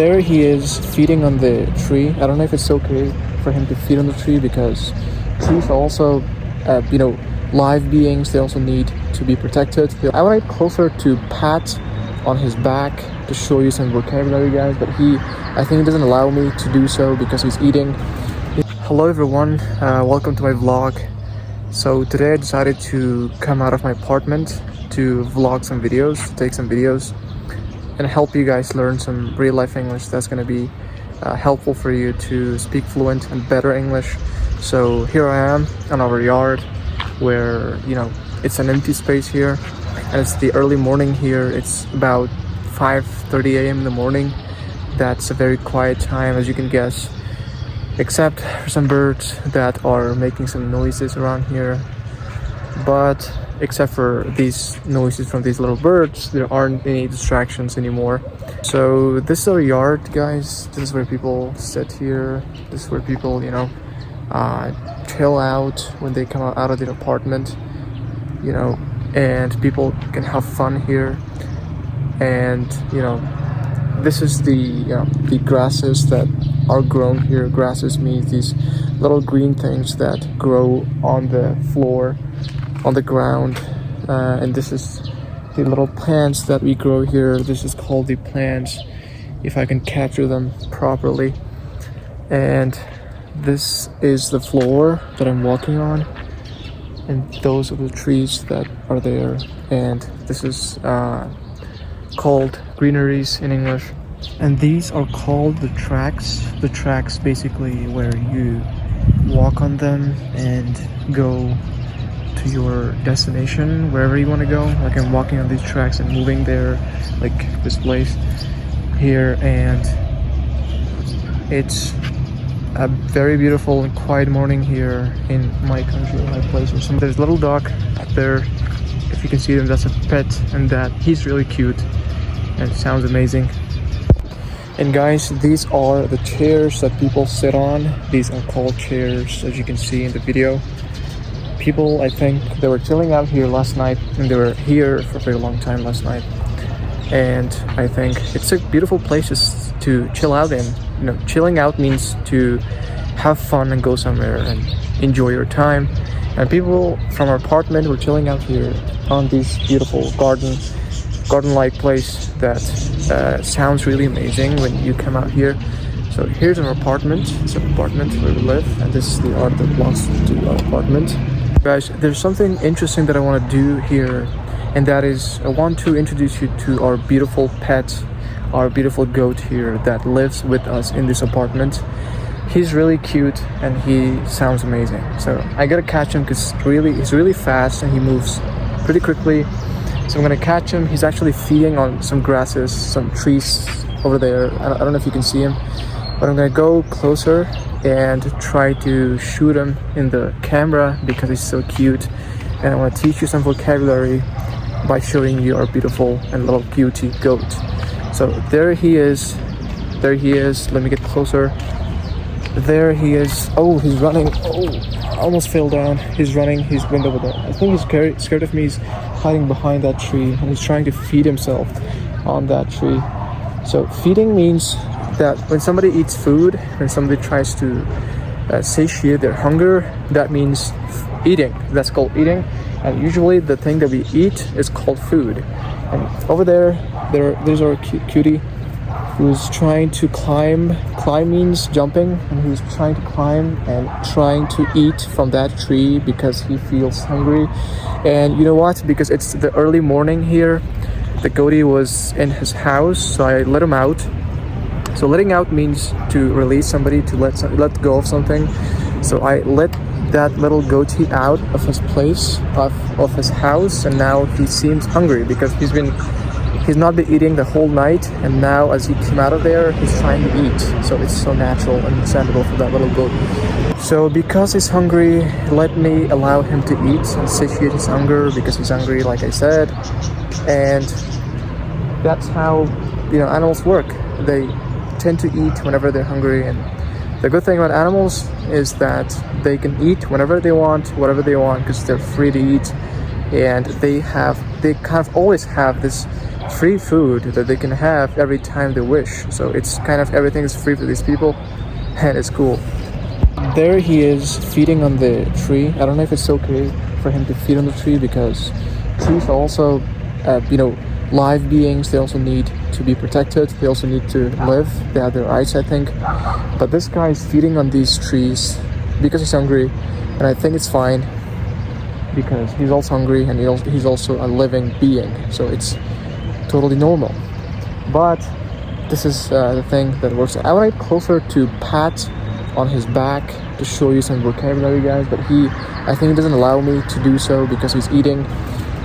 There he is feeding on the tree. I don't know if it's okay for him to feed on the tree because trees are also, live beings. They also need to be protected. I went closer to pat on his back to show you some vocabulary, guys, but I think he doesn't allow me to do so because he's eating. Hello everyone, welcome to my vlog. So today I decided to come out of my apartment to vlog some videos, to take some videos and help you guys learn some real life English that's going to be helpful for you to speak fluent and better English. So here I am on our yard where, it's an empty space here and it's the early morning here. It's about 5:30 a.m. in the morning. That's a very quiet time, as you can guess, except for some birds that are making some noises around here. But except for these noises from these little birds, there aren't any distractions anymore. So this is our yard, guys. This is where people sit here. This is where people, chill out when they come out of their apartment, and people can have fun here. And this is the grasses that are grown here. Grasses means these little green things that grow on the floor, on the ground, and this is the little plants that we grow here. This is called the plants, if I can capture them properly. And this is the floor that I'm walking on, and those are the trees that are there. And this is called greeneries in English. And these are called the tracks. The tracks basically where you walk on them and go to your destination, wherever you want to go. Like I'm walking on these tracks and moving there, like this place here, and it's a very beautiful and quiet morning here in my country, in my place. There's a little dog up there, if you can see them. That's a pet, and that he's really cute and it sounds amazing. And guys, these are the chairs that people sit on. These are called chairs, as you can see in the video. People, I think, they were chilling out here last night, and they were here for a very long time last night. And I think it's a beautiful place to chill out in. Chilling out means to have fun and go somewhere and enjoy your time. And people from our apartment were chilling out here on this beautiful garden-like place that sounds really amazing when you come out here. So here's our apartment. It's an apartment where we live, and this is the art that belongs to our apartment. Guys, there's something interesting that I want to do here, and that is I want to introduce you to our beautiful pet, our beautiful goat here that lives with us in this apartment. He's really cute and he sounds amazing. So I gotta catch him because he's really fast and he moves pretty quickly. So I'm gonna catch him. He's actually feeding on some grasses, some trees over there. I don't know if you can see him, but I'm gonna go closer and try to shoot him in the camera because he's so cute. And I want to teach you some vocabulary by showing you our beautiful and little cutie goat. So there he is. There he is. Let me get closer. There he is. Oh, he's running. Oh, I almost fell down. He's running. He's went over there. I think he's scared of me. He's hiding behind that tree and he's trying to feed himself on that tree. So feeding means that when somebody eats food, when somebody tries to satiate their hunger, that means eating. That's called eating. And usually the thing that we eat is called food. And over there's our cutie who's trying to climb. Climb means jumping, and he's trying to climb and trying to eat from that tree because he feels hungry. And you know what? Because it's the early morning here, the goatie was in his house, so I let him out. So letting out means to release somebody, to let go of something. So I let that little goatee out of his place, of his house, and now he seems hungry because he's not been eating the whole night, and now as he came out of there, he's trying to eat. So it's so natural and understandable for that little goat. So because he's hungry, let me allow him to eat and satiate his hunger because he's hungry, like I said. And that's how animals work. They tend to eat whenever they're hungry, and the good thing about animals is that they can eat whenever they want, whatever they want, because they're free to eat, and they kind of always have this free food that they can have every time they wish. So it's kind of everything is free for these people, and it's cool. There he is feeding on the tree. I don't know if it's okay for him to feed on the tree because trees are also, live beings. They also need to be protected. They also need to live. They have their eyes, I think. But this guy is feeding on these trees because he's hungry, and I think it's fine because he's also hungry and he's also a living being. So it's totally normal. But this is the thing that works. I want to get closer to pat on his back to show you some vocabulary, guys, but I think he doesn't allow me to do so because he's eating.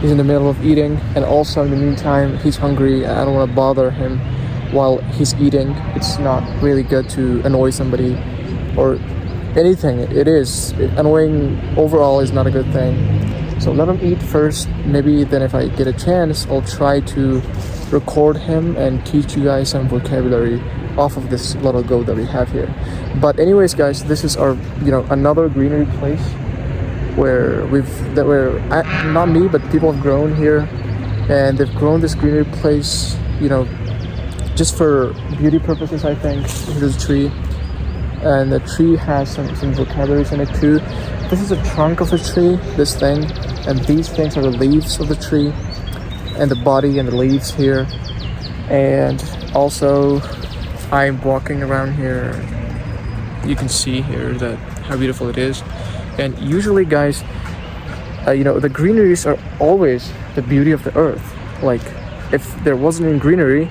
He's in the middle of eating, and also in the meantime he's hungry. I don't want to bother him while he's eating. It's not really good to annoy somebody or anything. Annoying overall is not a good thing. So let him eat first. Maybe then if I get a chance, I'll try to record him and teach you guys some vocabulary off of this little goat that we have here. But anyways, guys, this is our another greenery place where not me, but people have grown here, and they've grown this greenery place just for beauty purposes, I think. Here's a tree, and the tree has some vocabularies in it too. This is the trunk of the tree, this thing, and these things are the leaves of the tree, and the body and the leaves here. And also I'm walking around here. You can see here that how beautiful it is. And usually, guys, the greeneries are always the beauty of the earth. Like, if there wasn't any greenery,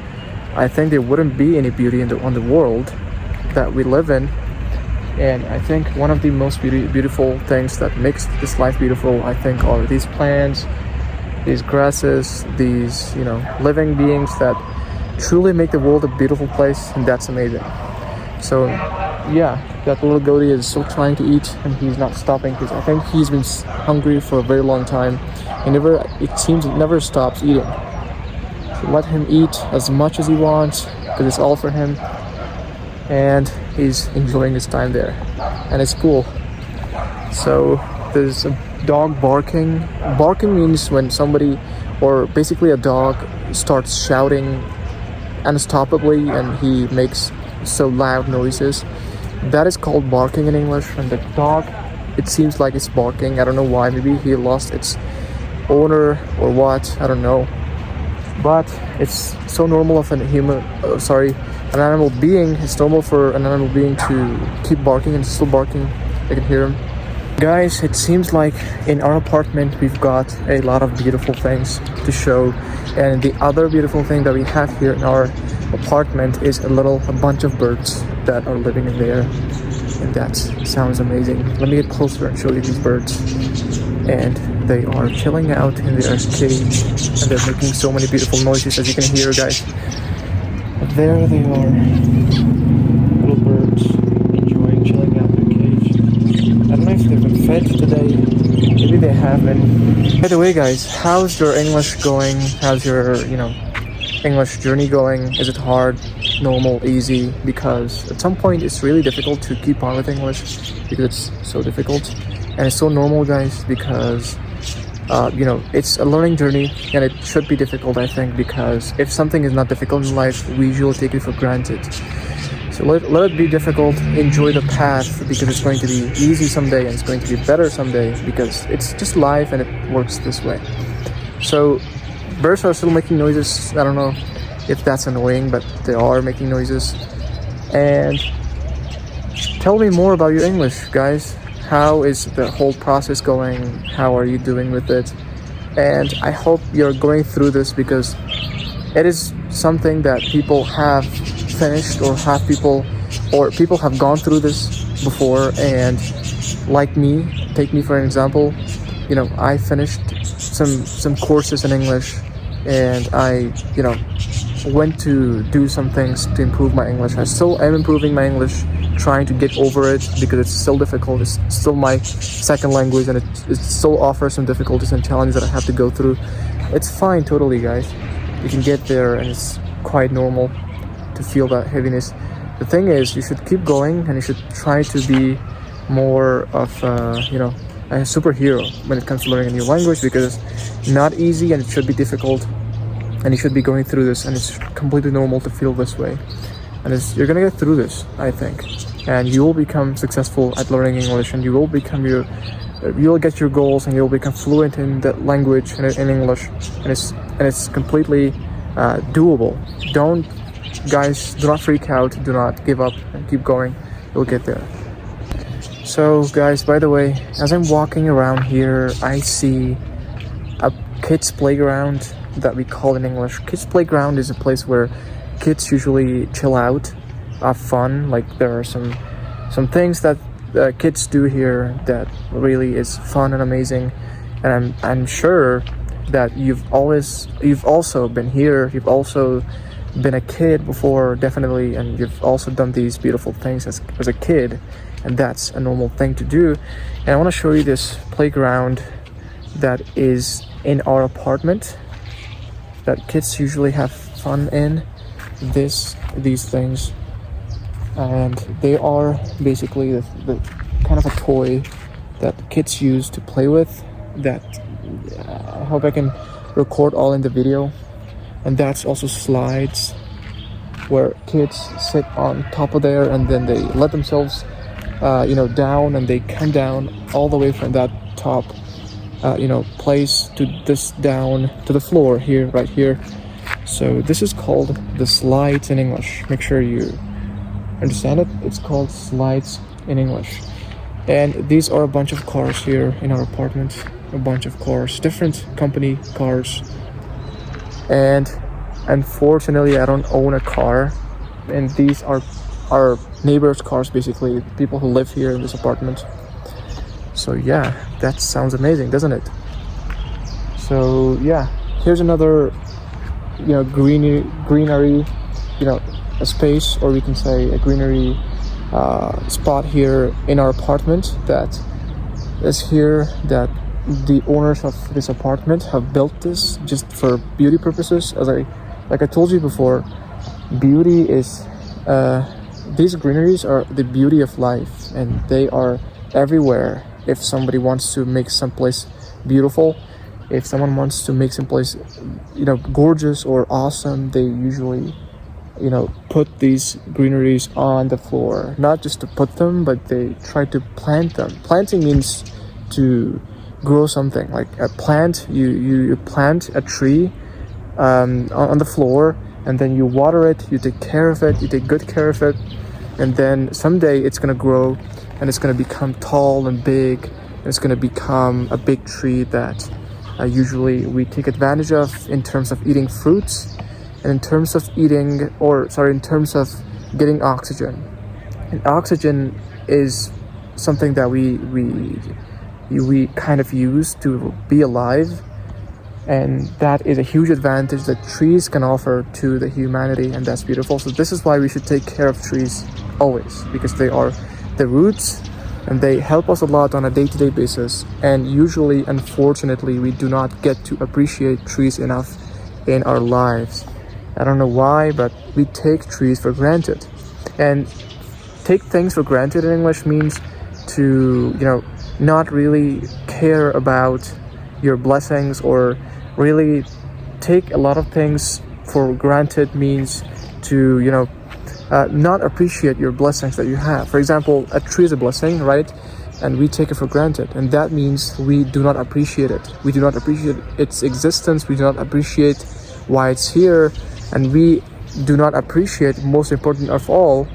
I think there wouldn't be any beauty on the world that we live in. And I think one of the most beautiful things that makes this life beautiful, I think, are these plants, these grasses, these living beings that truly make the world a beautiful place, and that's amazing. So yeah, that little goatee is still trying to eat, and he's not stopping because I think he's been hungry for a very long time. It seems it never stops eating. So let him eat as much as he wants because it's all for him, and he's enjoying his time there, and it's cool. So there's a dog barking. Barking means when somebody, or basically a dog, starts shouting unstoppably and he makes so loud noises. That is called barking in English. And the dog, it seems like it's barking. I don't know why. Maybe he lost its owner or what. I don't know. But it's so normal of an animal being. It's normal for an animal being to keep barking, and it's still barking. I can hear him. Guys, it seems like in our apartment we've got a lot of beautiful things to show, and the other beautiful thing that we have here in our apartment is a bunch of birds that are living in there, and that sounds amazing. Let me get closer and show you these birds. And they are chilling out in their cage, and they're making so many beautiful noises, as you can hear, guys. There they are, little birds enjoying chilling out in their cage. I don't know if they've been fed today. Maybe they haven't. By the way, guys, how's your English going? How's your, English journey going? Is it hard, normal, easy? Because at some point it's really difficult to keep on with English because it's so difficult. And it's so normal, guys, because it's a learning journey, and it should be difficult, I think, because if something is not difficult in life, we usually take it for granted. So let it be difficult, enjoy the path, because it's going to be easy someday and it's going to be better someday, because it's just life and it works this way. So birds are still making noises. I don't know if that's annoying, but they are making noises. And tell me more about your English, guys. How is the whole process going? How are you doing with it? And I hope you're going through this, because it is something that people have finished, or people have gone through this before. And like me, take me for an example, I finished some courses in English, and I went to do some things to improve my English. I still am improving my English, trying to get over it, because it's still difficult. It's still my second language, and it still offers some difficulties and challenges that I have to go through. It's fine, totally, guys. You can get there, and it's quite normal to feel that heaviness. The thing is, you should keep going, and you should try to be more of a superhero when it comes to learning a new language, because it's not easy and it should be difficult. and you should be going through this, and it's completely normal to feel this way. And you're gonna get through this, I think, and you will become successful at learning English, and you'll get your goals, and you'll become fluent in the language and in English, and it's completely doable. Guys, do not freak out, do not give up, and keep going. You'll get there. So guys, by the way, as I'm walking around here, I see a kids playground that we call in English. Kids playground is a place where kids usually chill out, have fun. Like, there are some things that kids do here that really is fun and amazing, and I'm sure that you've also been here, you've also been a kid before, definitely, and you've also done these beautiful things as a kid, and that's a normal thing to do. And I want to show you this playground that is in our apartment that kids usually have fun in. These things, and they are basically the kind of a toy that kids use to play with, that I hope I can record all in the video. And that's also slides where kids sit on top of there, and then they let themselves down, and they come down all the way from that top place to this down to the floor here, right here. So this is called the slides in English. Make sure you understand it. It's called slides in English. And these are a bunch of cars here in our apartment. A bunch of cars, different company cars. And unfortunately, I don't own a car. And these are our neighbors' cars, basically, people who live here in this apartment. So yeah, that sounds amazing, doesn't it? So yeah, here's another greenery, a space, or we can say a greenery spot here in our apartment that is here, that the owners of this apartment have built this just for beauty purposes. Like I told you before, beauty is these greeneries are the beauty of life, and they are everywhere. If somebody wants to make someplace beautiful, if someone wants to make someplace gorgeous or awesome, they usually put these greeneries on the floor. Not just to put them, but they try to plant them. Planting means to grow something. Like a plant, you plant a tree on the floor, and then you water it, you take care of it, you take good care of it, and then someday it's gonna grow, and it's gonna become tall and big, and it's gonna become a big tree that usually we take advantage of in terms of eating fruits, and in terms of getting oxygen. And oxygen is something that we kind of use to be alive, and that is a huge advantage that trees can offer to the humanity, and that's beautiful. So this is why we should take care of trees always, because they are the roots, and they help us a lot on a day-to-day basis. And usually, unfortunately, we do not get to appreciate trees enough in our lives. I don't know why, but we take trees for granted. And take things for granted in English means to not really care about your blessings, or really take a lot of things for granted means to not appreciate your blessings that you have. For example, a tree is a blessing, right? And we take it for granted, and that means we do not appreciate it. We do not appreciate its existence. We do not appreciate why it's here, and we do not appreciate, most important of all,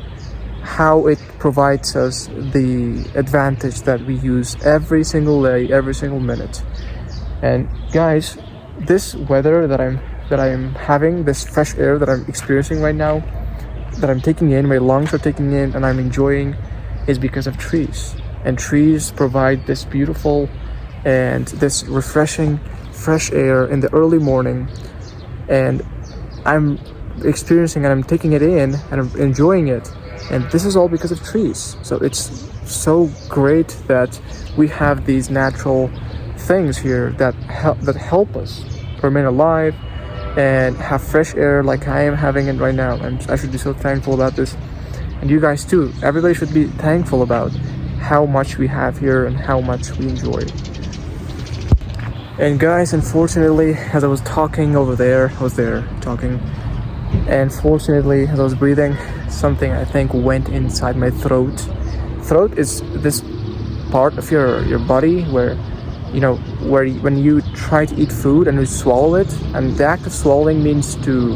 how it provides us the advantage that we use every single day, every single minute. And guys, this weather that I'm having, this fresh air that I'm experiencing right now, that I'm taking in, my lungs are taking in, and I'm enjoying, is because of trees. And trees provide this beautiful and this refreshing fresh air in the early morning, and I'm experiencing and I'm taking it in and I'm enjoying it. And this is all because of trees. So it's so great that we have these natural things here that help us remain alive and have fresh air like I am having it right now. And I should be so thankful about this. And you guys too. Everybody should be thankful about how much we have here and how much we enjoy. And guys, unfortunately, as I was talking over there, I was there talking, and fortunately, as I was breathing, something I think went inside my throat. Throat is this part of your body where, you know, when you try to eat food and you swallow it, and the act of swallowing means to,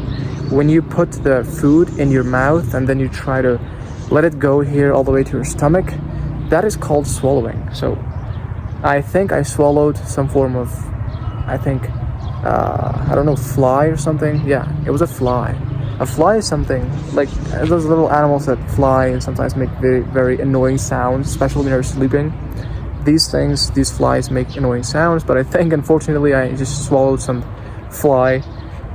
when you put the food in your mouth and then you try to let it go here all the way to your stomach, that is called swallowing. So I think I swallowed some form of, I think, I don't know, fly or something. Yeah, it was a fly. A fly is something like those little animals that fly and sometimes make very, very annoying sounds, especially when you're sleeping. These flies make annoying sounds, but I think unfortunately I just swallowed some fly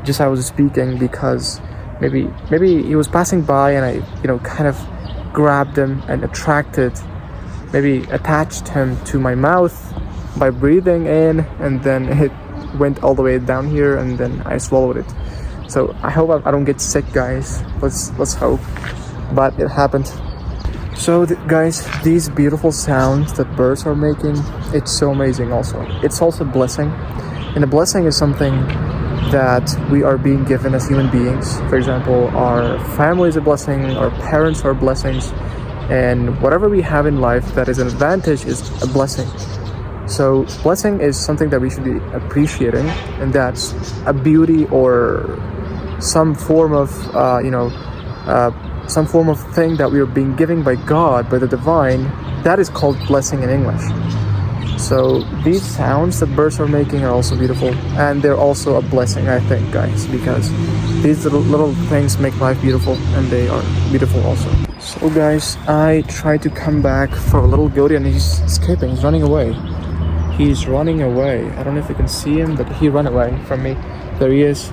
just as I was speaking, because maybe he was passing by and I, you know, kind of grabbed him and maybe attached him to my mouth by breathing in, and then it went all the way down here and then I swallowed it. So I hope I don't get sick, guys. Let's hope. But it happened. So guys, these beautiful sounds that birds are making, it's so amazing also. It's also a blessing. And a blessing is something that we are being given as human beings. For example, our family is a blessing, our parents are blessings, and whatever we have in life that is an advantage is a blessing. So blessing is something that we should be appreciating, and that's a beauty or some form of some form of thing that we are being given by God, by the divine. That is called blessing in English. So these sounds that birds are making are also beautiful, and they're also a blessing, I think, guys, because these little things make life beautiful, and they are beautiful also. So guys, I tried to come back for a little goatee and he's escaping, he's running away. He's running away. I don't know if you can see him, but he ran away from me. There he is.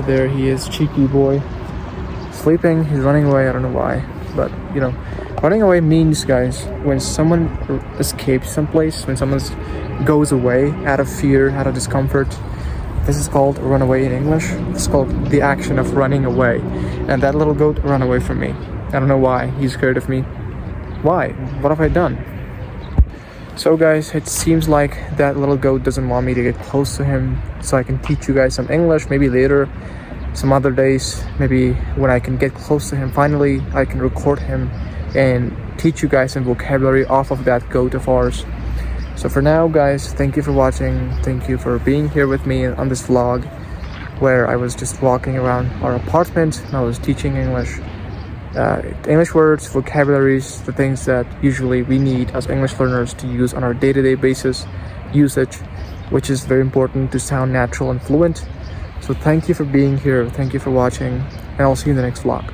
There he is, cheeky boy. Sleeping, he's running away, I don't know why. But, you know, running away means, guys, when someone escapes someplace, when someone goes away out of fear, out of discomfort, this is called run away in English. It's called the action of running away. And that little goat ran away from me. I don't know why. He's scared of me. Why? What have I done? So guys, it seems like that little goat doesn't want me to get close to him, so I can teach you guys some English, maybe later, some other days, maybe when I can get close to him finally, I can record him and teach you guys some vocabulary off of that goat of ours. So for now, guys, thank you for watching. Thank you for being here with me on this vlog where I was just walking around our apartment and I was teaching English. English words, vocabularies, the things that usually we need as English learners to use on our day-to-day basis usage, which is very important to sound natural and fluent. So thank you for being here, thank you for watching, and I'll see you in the next vlog.